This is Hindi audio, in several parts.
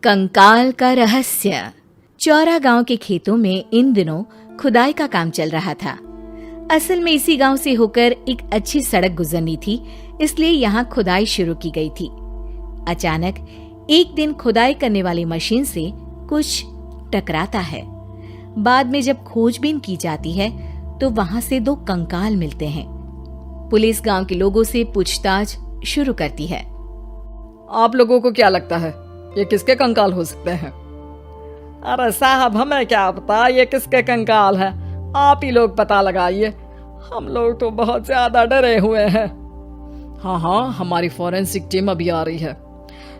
कंकाल का रहस्य। चौरा गांव के खेतों में इन दिनों खुदाई का काम चल रहा था। असल में इसी गांव से होकर एक अच्छी सड़क गुजरनी थी, इसलिए यहाँ खुदाई शुरू की गई थी। अचानक एक दिन खुदाई करने वाली मशीन से कुछ टकराता है। बाद में जब खोजबीन की जाती है तो वहां से 2 कंकाल मिलते हैं। पुलिस गांव के लोगों से पूछताछ शुरू करती है। आप लोगों को क्या लगता है ये किसके कंकाल हो सकते हैं? अरे साहब, हमें क्या पता ये किसके कंकाल है, आप ही लोग पता लगाइए। हम लोग तो बहुत ज्यादा डरे हुए हैं। हाँ, हमारी फॉरेंसिक टीम अभी आ रही है।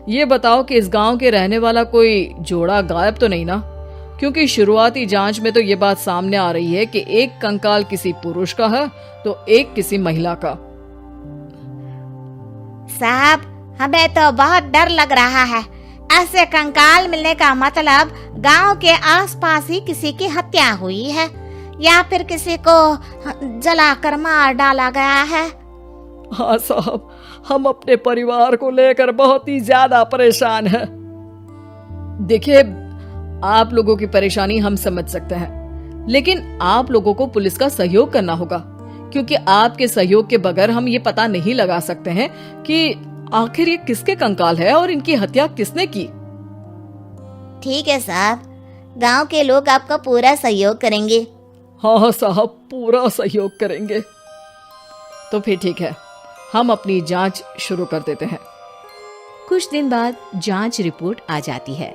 ये बताओ कि इस गांव के रहने वाला कोई जोड़ा गायब तो नहीं ना? क्योंकि शुरुआती जांच में तो ये बात सामने आ रही है कि एक कंकाल किसी पुरुष का है तो एक किसी महिला का। साहब, हमें तो बहुत डर लग रहा है। ऐसे कंकाल मिलने का मतलब गांव के आसपास ही किसी की हत्या हुई है या फिर किसी को जलाकर मार डाला गया है। हाँ साहब, हम अपने परिवार को लेकर बहुत ही ज्यादा परेशान हैं। देखिए, आप लोगों की परेशानी हम समझ सकते हैं, लेकिन आप लोगों को पुलिस का सहयोग करना होगा, क्योंकि आपके सहयोग के बगैर हम ये पता नहीं लगा सकते हैं कि आखिर ये किसके कंकाल है और इनकी हत्या किसने की। ठीक है साहब, गांव के लोग आपका पूरा सहयोग करेंगे। हाँ साहब, पूरा सहयोग करेंगे। तो फिर ठीक है, हम अपनी जांच शुरू कर देते हैं। कुछ दिन बाद जांच रिपोर्ट आ जाती है।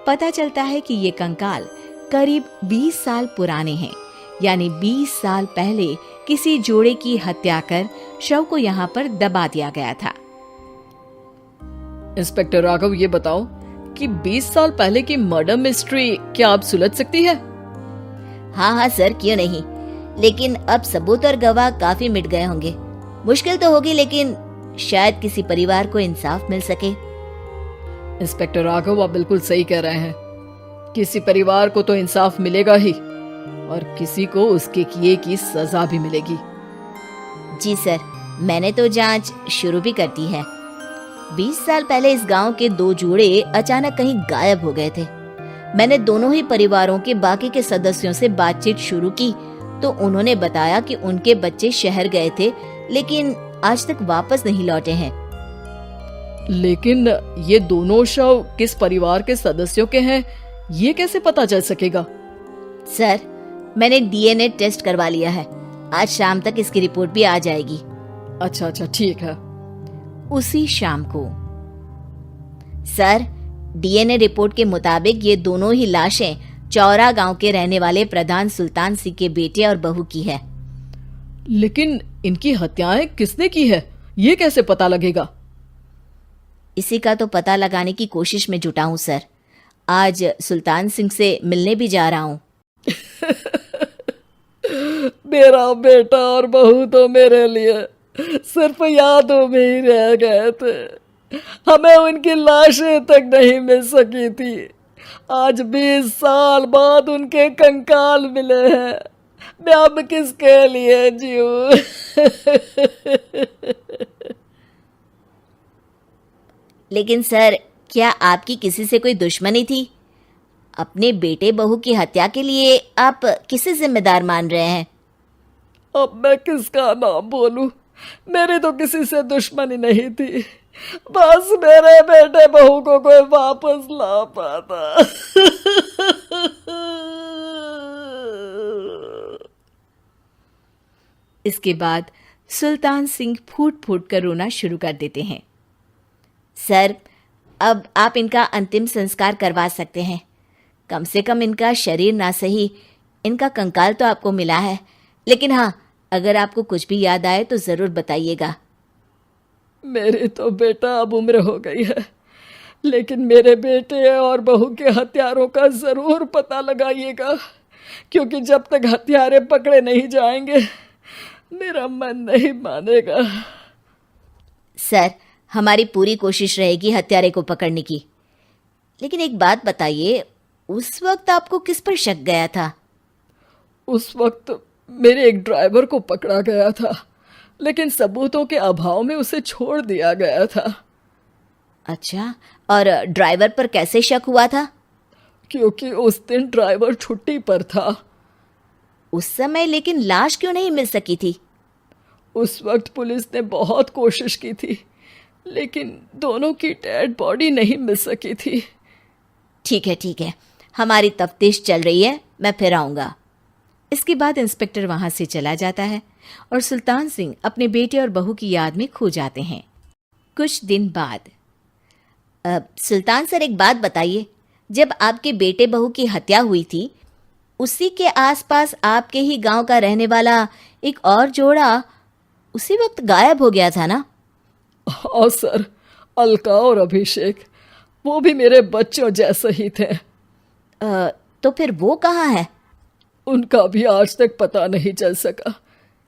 पता चलता है कि ये कंकाल करीब 20 साल पुराने हैं, यानी 20 साल पहले किसी जोड़े की हत्या कर शव को यहाँ पर दबा दिया गया था। इंस्पेक्टर राघव, ये बताओ कि 20 साल पहले की मर्डर मिस्ट्री क्या आप सुलझ सकती है? हाँ सर, क्यों नहीं, लेकिन अब सबूत और गवाह काफी मिट गए होंगे। मुश्किल तो होगी, लेकिन शायद किसी परिवार को इंसाफ मिल सके। इंस्पेक्टर राघव, आप बिल्कुल सही कह रहे हैं। किसी परिवार को तो इंसाफ मिलेगा ही और किसी को उसके किए की सजा भी मिलेगी। जी सर, मैंने तो जांच शुरू भी कर दी है। 20 साल पहले इस गांव के 2 जोड़े अचानक कहीं गायब हो गए थे। मैंने दोनों ही परिवारों के बाकी के सदस्यों से बातचीत शुरू की तो उन्होंने बताया कि उनके बच्चे शहर गए थे, लेकिन आज तक वापस नहीं लौटे हैं। लेकिन ये दोनों शव किस परिवार के सदस्यों के हैं, ये कैसे पता चल सकेगा? सर, मैंने डीएनए टेस्ट करवा लिया है। आज शाम तक इसकी रिपोर्ट भी आ जाएगी। अच्छा, ठीक है। उसी शाम को सर, डीएनए रिपोर्ट के मुताबिक ये दोनों ही लाशें चौरा गांव के रहने वाले प्रधान सुल्तान सिंह के बेटे और बहू की है। लेकिन इनकी हत्याएं किसने की है, ये कैसे पता लगेगा? इसी का तो पता लगाने की कोशिश में जुटा हूँ सर। आज सुल्तान सिंह से मिलने भी जा रहा हूँ। मेरा बेटा और बहू तो मेरे लिए सिर्फ यादों में ही रह गए थे। हमें उनकी लाशें तक नहीं मिल सकी थी। आज 20 साल बाद उनके कंकाल मिले हैं। मैं अब किसके लिए जीऊं? लेकिन सर, क्या आपकी किसी से कोई दुश्मनी थी? अपने बेटे बहू की हत्या के लिए आप किसे जिम्मेदार मान रहे हैं? अब मैं किसका नाम बोलूं? मेरी तो किसी से दुश्मनी नहीं थी, बस मेरे बेटे बहू को कोई वापस ला पाता। इसके बाद सुल्तान सिंह फूट फूट कर रोना शुरू कर देते हैं। सर, अब आप इनका अंतिम संस्कार करवा सकते हैं। कम से कम इनका शरीर ना सही, इनका कंकाल तो आपको मिला है। लेकिन हाँ, अगर आपको कुछ भी याद आए तो जरूर बताइएगा। मेरी तो बेटा अब उम्र हो गई है, लेकिन मेरे बेटे और बहू के हत्यारों का जरूर पता लगाइएगा, क्योंकि जब तक हत्यारे पकड़े नहीं जाएंगे मेरा मन नहीं मानेगा। सर, हमारी पूरी कोशिश रहेगी हत्यारे को पकड़ने की। लेकिन एक बात बताइए, उस वक्त आपको किस पर शक गया था? उस वक्त मेरे एक ड्राइवर को पकड़ा गया था, लेकिन सबूतों के अभाव में उसे छोड़ दिया गया था। अच्छा, और ड्राइवर पर कैसे शक हुआ था? क्योंकि उस दिन ड्राइवर छुट्टी पर था। उस समय लेकिन लाश क्यों नहीं मिल सकी थी? उस वक्त पुलिस ने बहुत कोशिश की थी, लेकिन दोनों की डेड बॉडी नहीं मिल सकी थी। ठीक है, हमारी तफ्तीश चल रही है, मैं फिर आऊंगा। इसके बाद इंस्पेक्टर वहां से चला जाता है और सुल्तान सिंह अपने बेटे और बहू की याद में खो जाते हैं। कुछ दिन बाद सुल्तान सर, एक बात बताइए, जब आपके बेटे बहू की हत्या हुई थी, उसी के आसपास आपके ही गांव का रहने वाला एक और जोड़ा उसी वक्त गायब हो गया था ना? हाँ सर, अलका और अभिषेक, वो भी मेरे बच्चों जैसे ही थे। तो फिर वो कहाँ है? उनका भी आज तक पता नहीं चल सका,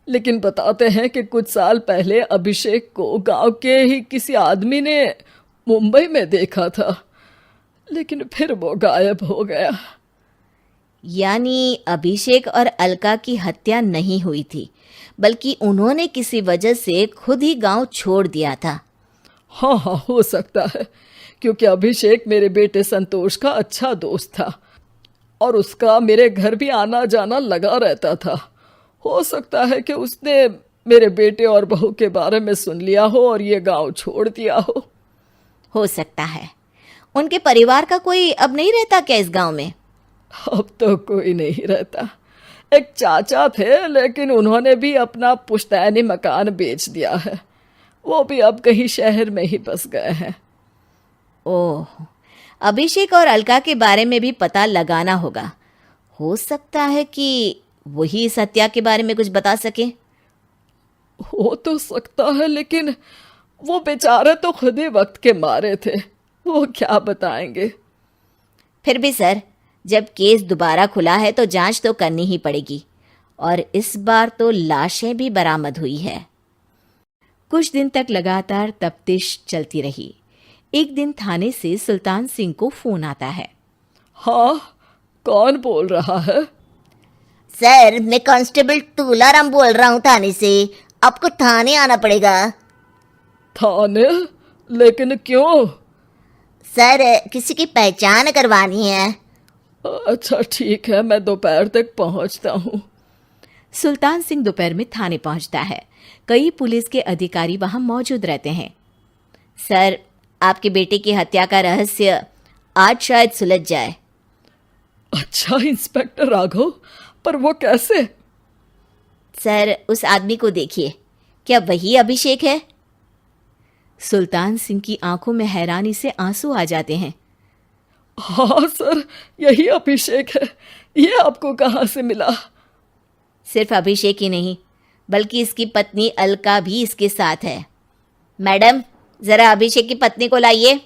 लेकिन बताते हैं कि कुछ साल पहले अभिषेक को गांव के ही किसी आदमी ने मुंबई में देखा था, लेकिन फिर वो गायब हो गया। यानी अभिषेक और अलका की हत्या नहीं हुई थी, बल्कि उन्होंने किसी वजह से खुद ही गांव छोड़ दिया था। हाँ, हो सकता है, क्योंकि अभिषेक मेरे बेटे संतोष का अच्छा दोस्त था और उसका मेरे घर भी आना जाना लगा रहता था। हो सकता है कि उसने मेरे बेटे और बहू के बारे में सुन लिया हो और ये गांव छोड़ दिया हो सकता है। उनके परिवार का कोई अब नहीं रहता क्या इस गांव में? अब तो कोई नहीं रहता। एक चाचा थे, लेकिन उन्होंने भी अपना पुश्तैनी मकान बेच दिया है। वो भी अब कहीं शहर में ही बस गए हैं। ओह, अभिषेक और अलका के बारे में भी पता लगाना होगा। हो सकता है कि वही इस हत्या के बारे में कुछ बता सके। हो तो सकता है, लेकिन वो बेचारे तो खुद ही वक्त के मारे थे, वो क्या बताएंगे। फिर भी सर, जब केस दोबारा खुला है तो जांच तो करनी ही पड़ेगी, और इस बार तो लाशें भी बरामद हुई है। कुछ दिन तक लगातार तफ्तीश चलती रही। एक दिन थाने से सुल्तान सिंह को फोन आता है। हाँ, कौन बोल रहा है? सर, मैं कांस्टेबल तुलाराम बोल रहा हूँ थाने से। आपको थाने आना पड़ेगा। थाने? लेकिन क्यों? सर, किसी की पहचान करवानी है। अच्छा ठीक है, मैं दोपहर तक पहुंचता हूँ। सुल्तान सिंह दोपहर में थाने पहुंचता है। कई पुलिस के अधिकारी वहां मौजूद रहते हैं। सर, आपके बेटे की हत्या का रहस्य आज शायद सुलझ जाए। अच्छा इंस्पेक्टर राघव, पर वो कैसे? सर, उस आदमी को देखिए, क्या वही अभिषेक है? सुल्तान सिंह की आंखों में हैरानी से आंसू आ जाते हैं। हाँ सर, यही अभिषेक है। ये आपको कहाँ से मिला? सिर्फ अभिषेक ही नहीं, बल्कि इसकी पत्नी अलका भी इसके साथ है। मैडम, जरा अभिषेक की पत्नी को लाइए।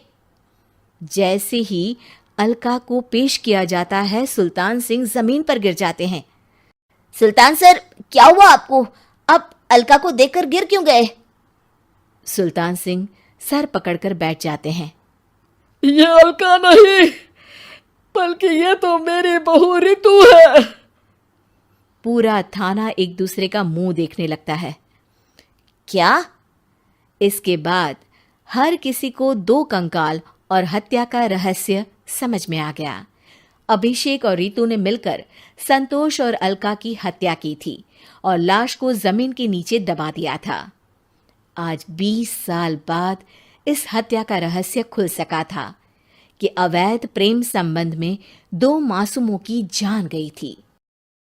जैसे ही अलका को पेश किया जाता है, सुल्तान सिंह जमीन पर गिर जाते हैं। सुल्तान सर, क्या हुआ आपको? आप अलका को देखकर गिर क्यों गए? सुल्तान सिंह सर पकड़कर बैठ जाते हैं। ये अलका नहीं, बल्कि ये तो मेरी बहू रितु है। पूरा थाना एक दूसरे का मुंह देखने लगता है। क्या? इसके बाद हर किसी को दो कंकाल और हत्या का रहस्य समझ में आ गया। अभिषेक और रितु ने मिलकर संतोष और अलका की हत्या की थी और लाश को जमीन के नीचे दबा दिया था। आज 20 साल बाद इस हत्या का रहस्य खुल सका था कि अवैध प्रेम संबंध में 2 मासूमों की जान गई थी।